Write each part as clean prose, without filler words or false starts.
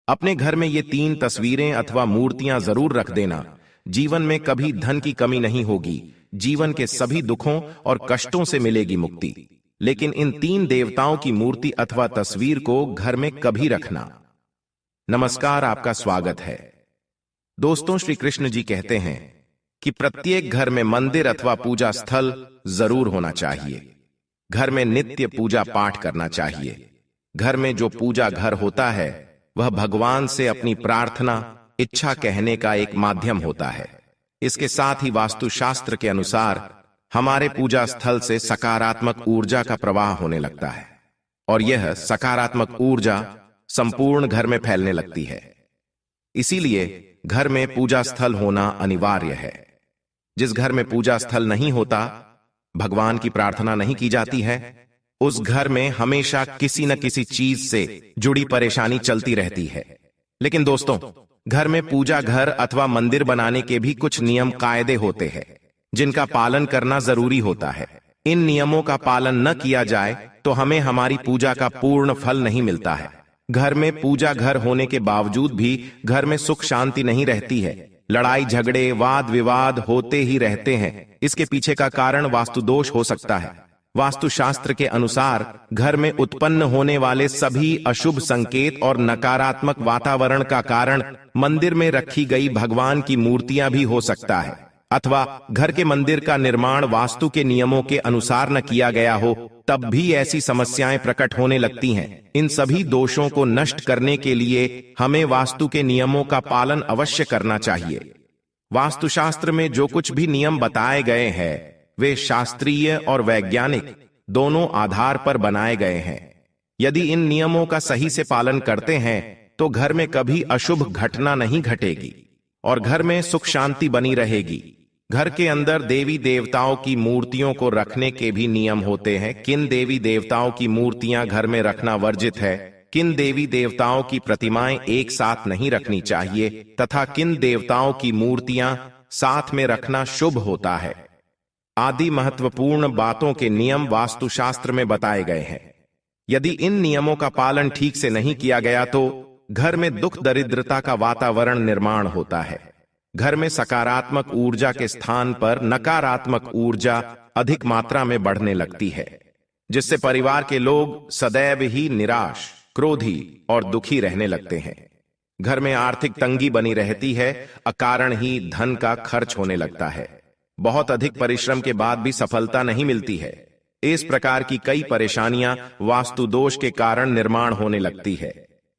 अपने घर में ये 3 तस्वीरें अथवा मूर्तियां जरूर रख देना। जीवन में कभी धन की कमी नहीं होगी, जीवन के सभी दुखों और कष्टों से मिलेगी मुक्ति। लेकिन इन 3 देवताओं की मूर्ति अथवा तस्वीर को घर में कभी रखना। नमस्कार, आपका स्वागत है। दोस्तों, श्री कृष्ण जी कहते हैं कि प्रत्येक घर में मंदिर अथवा पूजा स्थल जरूर होना चाहिए। घर में नित्य पूजा पाठ करना चाहिए। घर में जो पूजा घर होता है वह भगवान से अपनी प्रार्थना, इच्छा कहने का एक माध्यम होता है। इसके साथ ही वास्तुशास्त्र के अनुसार हमारे पूजा स्थल से सकारात्मक ऊर्जा का प्रवाह होने लगता है और यह सकारात्मक ऊर्जा संपूर्ण घर में फैलने लगती है। इसीलिए घर में पूजा स्थल होना अनिवार्य है। जिस घर में पूजा स्थल नहीं होता, भगवान की प्रार्थना नहीं की जाती है, उस घर में हमेशा किसी न किसी चीज से जुड़ी परेशानी चलती रहती है। लेकिन दोस्तों, घर में पूजा घर अथवा मंदिर बनाने के भी कुछ नियम कायदे होते हैं जिनका पालन करना जरूरी होता है। इन नियमों का पालन न किया जाए तो हमें हमारी पूजा का पूर्ण फल नहीं मिलता है। घर में पूजा घर होने के बावजूद भी घर में सुख शांति नहीं रहती है। लड़ाई झगड़े, वाद विवाद होते ही रहते हैं। इसके पीछे का कारण वास्तुदोष हो सकता है। वास्तुशास्त्र के अनुसार घर में उत्पन्न होने वाले सभी अशुभ संकेत और नकारात्मक वातावरण का कारण मंदिर में रखी गई भगवान की मूर्तियां भी हो सकता है, अथवा घर के मंदिर का निर्माण वास्तु के नियमों के अनुसार न किया गया हो, तब भी ऐसी समस्याएं प्रकट होने लगती हैं। इन सभी दोषों को नष्ट करने के लिए हमें वास्तु के नियमों का पालन अवश्य करना चाहिए। वास्तुशास्त्र में जो कुछ भी नियम बताए गए हैं वे शास्त्रीय और वैज्ञानिक दोनों आधार पर बनाए गए हैं। यदि इन नियमों का सही से पालन करते हैं तो घर में कभी अशुभ घटना नहीं घटेगी और घर में सुख शांति बनी रहेगी। घर के अंदर देवी देवताओं की मूर्तियों को रखने के भी नियम होते हैं। किन देवी देवताओं की मूर्तियां घर में रखना वर्जित है, किन देवी देवताओं की प्रतिमाएं एक साथ नहीं रखनी चाहिए तथा किन देवताओं की मूर्तियां साथ में रखना शुभ होता है आदि महत्वपूर्ण बातों के नियम वास्तुशास्त्र में बताए गए हैं। यदि इन नियमों का पालन ठीक से नहीं किया गया तो घर में दुख दरिद्रता का वातावरण निर्माण होता है। घर में सकारात्मक ऊर्जा के स्थान पर नकारात्मक ऊर्जा अधिक मात्रा में बढ़ने लगती है, जिससे परिवार के लोग सदैव ही निराश, क्रोधी और दुखी रहने लगते हैं। घर में आर्थिक तंगी बनी रहती है, अकारण ही धन का खर्च होने लगता है। बहुत अधिक परिश्रम के बाद भी सफलता नहीं मिलती है। इस प्रकार की कई परेशानियां वास्तु दोष के कारण निर्माण होने लगती है।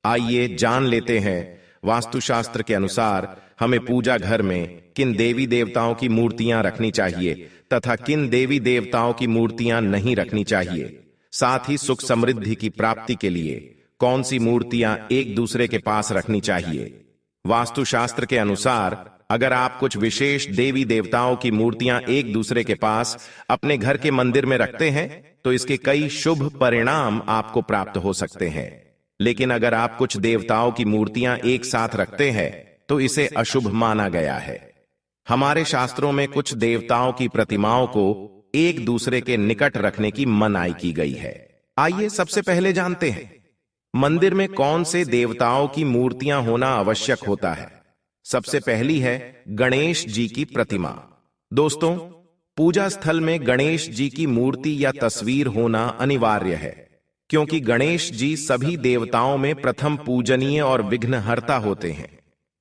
आइए जान लेते हैं वास्तुशास्त्र के अनुसार हमें पूजा घर में किन देवी देवताओं की मूर्तियां रखनी चाहिए तथा किन देवी देवताओं की मूर्तियां नहीं रखनी चाहिए। साथ ही सुख समृद्धि की प्राप्ति के लिए कौन सी मूर्तियां एक दूसरे के पास रखनी चाहिए। वास्तुशास्त्र के अनुसार अगर आप कुछ विशेष देवी देवताओं की मूर्तियां एक दूसरे के पास अपने घर के मंदिर में रखते हैं तो इसके कई शुभ परिणाम आपको प्राप्त हो सकते हैं। लेकिन अगर आप कुछ देवताओं की मूर्तियां एक साथ रखते हैं तो इसे अशुभ माना गया है। हमारे शास्त्रों में कुछ देवताओं की प्रतिमाओं को एक दूसरे के निकट रखने की मनाही की गई है। आइए सबसे पहले जानते हैं मंदिर में कौन से देवताओं की मूर्तियां होना आवश्यक होता है। सबसे पहली है गणेश जी की प्रतिमा। दोस्तों, पूजा स्थल में गणेश जी की मूर्ति या तस्वीर होना अनिवार्य है, क्योंकि गणेश जी सभी देवताओं में प्रथम पूजनीय और विघ्नहर्ता होते हैं,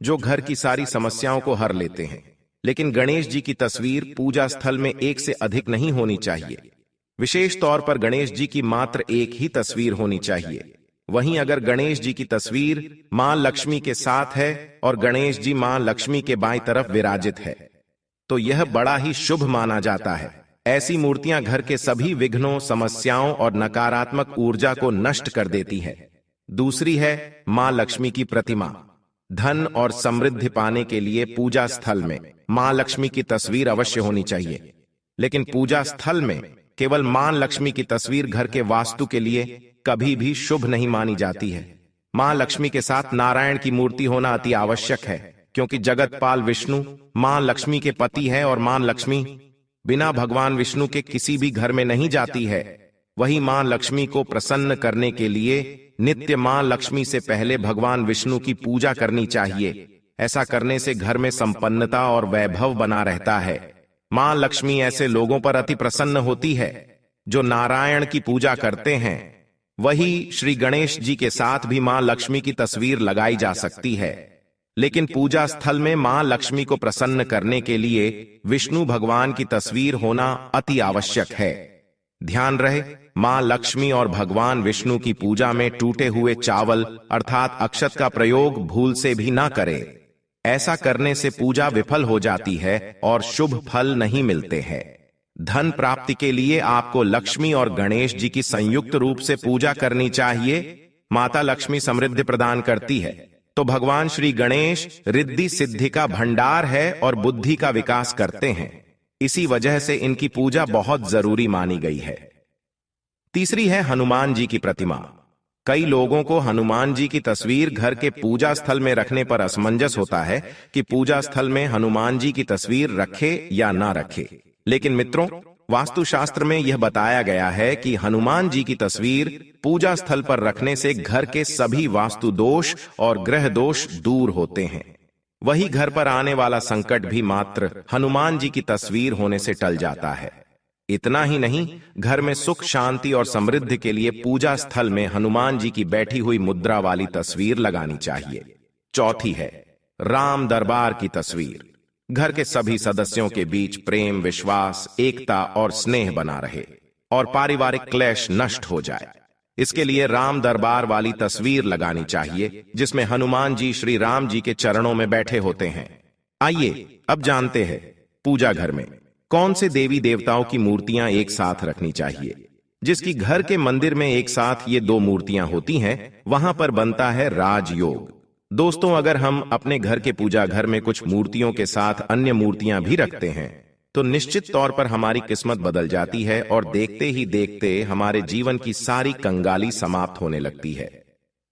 जो घर की सारी समस्याओं को हर लेते हैं। लेकिन गणेश जी की तस्वीर पूजा स्थल में एक से अधिक नहीं होनी चाहिए। विशेष तौर पर गणेश जी की मात्र एक ही तस्वीर होनी चाहिए। वहीं अगर गणेश जी की तस्वीर मां लक्ष्मी के साथ है और गणेश जी मां लक्ष्मी के बाईं तरफ विराजित है तो यह बड़ा ही शुभ माना जाता है। ऐसी मूर्तियां घर के सभी विघ्नों, समस्याओं और नकारात्मक ऊर्जा को नष्ट कर देती है। दूसरी है मां लक्ष्मी की प्रतिमा। धन और समृद्धि पाने के लिए पूजा स्थल में मां लक्ष्मी की तस्वीर अवश्य होनी चाहिए। लेकिन पूजा स्थल में केवल मां लक्ष्मी की तस्वीर घर के वास्तु के लिए कभी भी शुभ नहीं मानी जाती है। मां लक्ष्मी के साथ नारायण की मूर्ति होना अति आवश्यक है, क्योंकि जगतपाल विष्णु मां लक्ष्मी के पति है और मां लक्ष्मी बिना भगवान विष्णु के किसी भी घर में नहीं जाती है। वही मां लक्ष्मी को प्रसन्न करने के लिए नित्य मां लक्ष्मी से पहले भगवान विष्णु की पूजा करनी चाहिए। ऐसा करने से घर में संपन्नता और वैभव बना रहता है। मां लक्ष्मी ऐसे लोगों पर अति प्रसन्न होती है जो नारायण की पूजा करते हैं। वही श्री गणेश जी के साथ भी मां लक्ष्मी की तस्वीर लगाई जा सकती है, लेकिन पूजा स्थल में मां लक्ष्मी को प्रसन्न करने के लिए विष्णु भगवान की तस्वीर होना अति आवश्यक है। ध्यान रहे, मां लक्ष्मी और भगवान विष्णु की पूजा में टूटे हुए चावल अर्थात अक्षत का प्रयोग भूल से भी ना करें। ऐसा करने से पूजा विफल हो जाती है और शुभ फल नहीं मिलते हैं। धन प्राप्ति के लिए आपको लक्ष्मी और गणेश जी की संयुक्त रूप से पूजा करनी चाहिए। माता लक्ष्मी समृद्धि प्रदान करती है, तो भगवान श्री गणेश रिद्धि सिद्धि का भंडार है और बुद्धि का विकास करते हैं। इसी वजह से इनकी पूजा बहुत जरूरी मानी गई है। तीसरी है हनुमान जी की प्रतिमा। कई लोगों को हनुमान जी की तस्वीर घर के पूजा स्थल में रखने पर असमंजस होता है कि पूजा स्थल में हनुमान जी की तस्वीर रखे या ना रखे। लेकिन मित्रों, वास्तुशास्त्र में यह बताया गया है कि हनुमान जी की तस्वीर पूजा स्थल पर रखने से घर के सभी वास्तु दोष और ग्रह दोष दूर होते हैं। वही घर पर आने वाला संकट भी मात्र हनुमान जी की तस्वीर होने से टल जाता है। इतना ही नहीं, घर में सुख शांति और समृद्धि के लिए पूजा स्थल में हनुमान जी की बैठी हुई मुद्रा वाली तस्वीर लगानी चाहिए। चौथी है राम दरबार की तस्वीर। घर के सभी सदस्यों के बीच प्रेम, विश्वास, एकता और स्नेह बना रहे और पारिवारिक क्लेश नष्ट हो जाए, इसके लिए राम दरबार वाली तस्वीर लगानी चाहिए, जिसमें हनुमान जी श्री राम जी के चरणों में बैठे होते हैं। आइए अब जानते हैं पूजा घर में कौन से देवी देवताओं की मूर्तियां एक साथ रखनी चाहिए। जिसकी घर के मंदिर में एक साथ ये दो मूर्तियां होती हैं, वहां पर बनता है राजयोग। दोस्तों, अगर हम अपने घर के पूजा घर में कुछ मूर्तियों के साथ अन्य मूर्तियां भी रखते हैं तो निश्चित तौर पर हमारी किस्मत बदल जाती है और देखते ही देखते हमारे जीवन की सारी कंगाली समाप्त होने लगती है।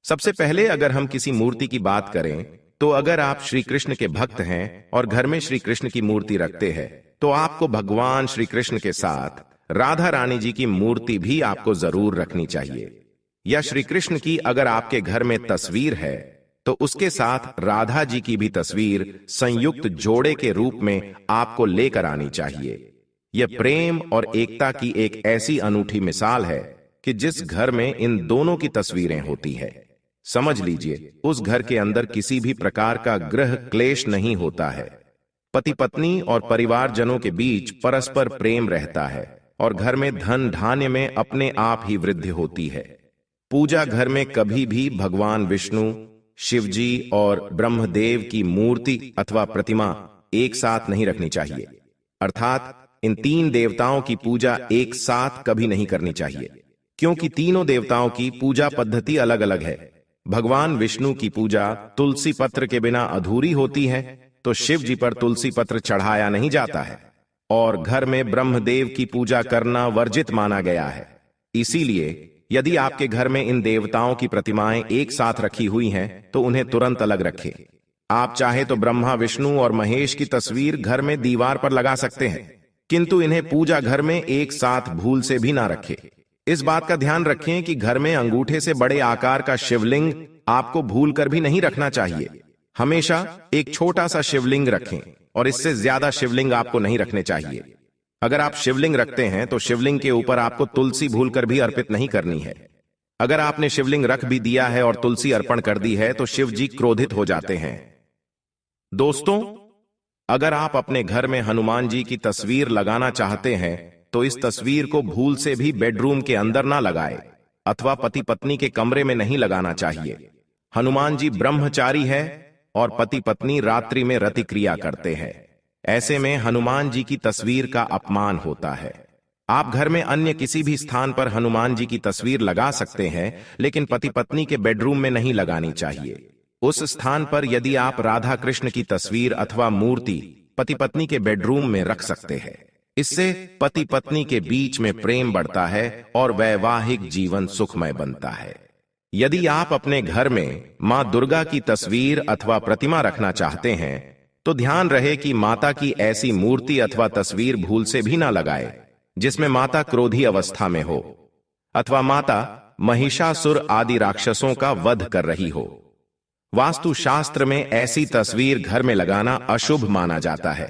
सबसे पहले अगर हम किसी मूर्ति की बात करें तो अगर आप श्री कृष्ण के भक्त हैं और घर में श्री कृष्ण की मूर्ति रखते हैं तो आपको भगवान श्री कृष्ण के साथ राधा रानी जी की मूर्ति भी आपको जरूर रखनी चाहिए। या श्री कृष्ण की अगर आपके घर में तस्वीर है तो उसके साथ राधा जी की भी तस्वीर संयुक्त जोड़े के रूप में आपको लेकर आनी चाहिए। यह प्रेम और एकता की एक ऐसी अनूठी मिसाल है कि जिस घर में इन दोनों की तस्वीरें होती है, समझ लीजिए उस घर के अंदर किसी भी प्रकार का ग्रह क्लेश नहीं होता है। पति पत्नी और परिवारजनों के बीच परस्पर प्रेम रहता है और घर में धन धान्य में अपने आप ही वृद्धि होती है। पूजा घर में कभी भी भगवान विष्णु, शिव जी और ब्रह्मदेव की मूर्ति अथवा प्रतिमा एक साथ नहीं रखनी चाहिए। अर्थात इन तीन देवताओं की पूजा एक साथ कभी नहीं करनी चाहिए, क्योंकि तीनों देवताओं की पूजा पद्धति अलग अलग है। भगवान विष्णु की पूजा तुलसी पत्र के बिना अधूरी होती है, तो शिव जी पर तुलसी पत्र चढ़ाया नहीं जाता है, और घर में ब्रह्मदेव की पूजा करना वर्जित माना गया है। इसीलिए यदि आपके घर में इन देवताओं की प्रतिमाएं एक साथ रखी हुई हैं तो उन्हें तुरंत अलग रखें। आप चाहे तो ब्रह्मा, विष्णु और महेश की तस्वीर घर में दीवार पर लगा सकते हैं, किंतु इन्हें पूजा घर में एक साथ भूल से भी ना रखें। इस बात का ध्यान रखें कि घर में अंगूठे से बड़े आकार का शिवलिंग आपको भूल कर भी नहीं रखना चाहिए। हमेशा एक छोटा सा शिवलिंग रखें और इससे ज्यादा शिवलिंग आपको नहीं रखने चाहिए। अगर आप शिवलिंग रखते हैं तो शिवलिंग के ऊपर आपको तुलसी भूलकर भी अर्पित नहीं करनी है। अगर आपने शिवलिंग रख भी दिया है और तुलसी अर्पण कर दी है तो शिव जी क्रोधित हो जाते हैं। दोस्तों, अगर आप अपने घर में हनुमान जी की तस्वीर लगाना चाहते हैं तो इस तस्वीर को भूल से भी बेडरूम के अंदर ना लगाए अथवा पति पत्नी के कमरे में नहीं लगाना चाहिए। हनुमान जी ब्रह्मचारी है और पति पत्नी रात्रि में रति क्रिया करते हैं। ऐसे में हनुमान जी की तस्वीर का अपमान होता है। आप घर में अन्य किसी भी स्थान पर हनुमान जी की तस्वीर लगा सकते हैं, लेकिन पति पत्नी के बेडरूम में नहीं लगानी चाहिए। उस स्थान पर यदि आप राधा कृष्ण की तस्वीर अथवा मूर्ति पति पत्नी के बेडरूम में रख सकते हैं। इससे पति पत्नी के बीच में प्रेम बढ़ता है और वैवाहिक जीवन सुखमय बनता है। यदि आप अपने घर में मां दुर्गा की तस्वीर अथवा प्रतिमा रखना चाहते हैं तो ध्यान रहे कि माता की ऐसी मूर्ति अथवा तस्वीर भूल से भी ना लगाए जिसमें माता क्रोधी अवस्था में हो। अथवा माता महिषासुर आदि राक्षसों का वध कर रही हो। वास्तुशास्त्र में ऐसी तस्वीर घर में लगाना अशुभ माना जाता है।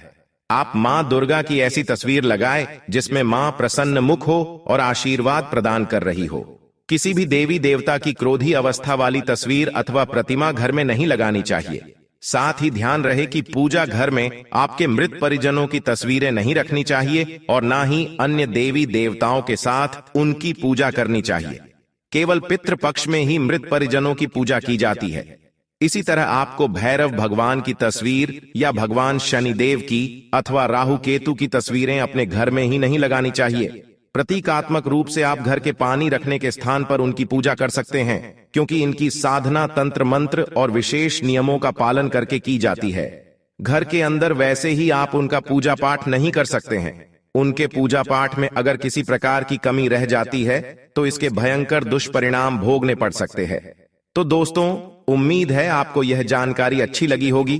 आप मां दुर्गा की ऐसी तस्वीर लगाएं जिसमें मां प्रसन्न मुख हो और आशीर्वाद प्रदान कर रही हो। किसी भी देवी देवता की क्रोधी अवस्था वाली तस्वीर अथवा प्रतिमा घर में नहीं लगानी चाहिए। साथ ही ध्यान रहे कि पूजा घर में आपके मृत परिजनों की तस्वीरें नहीं रखनी चाहिए और ना ही अन्य देवी देवताओं के साथ उनकी पूजा करनी चाहिए। केवल पितृ पक्ष में ही मृत परिजनों की पूजा की जाती है। इसी तरह आपको भैरव भगवान की तस्वीर या भगवान शनिदेव की अथवा राहु केतु की तस्वीरें अपने घर में ही नहीं लगानी चाहिए। प्रतीकात्मक रूप से आप घर के पानी रखने के स्थान पर उनकी पूजा कर सकते हैं, क्योंकि इनकी साधना तंत्र मंत्र और विशेष नियमों का पालन करके की जाती है। घर के अंदर वैसे ही आप उनका पूजा पाठ नहीं कर सकते हैं। उनके पूजा पाठ में अगर किसी प्रकार की कमी रह जाती है तो इसके भयंकर दुष्परिणाम भोगने पड़ सकते हैं। तो दोस्तों, उम्मीद है आपको यह जानकारी अच्छी लगी होगी।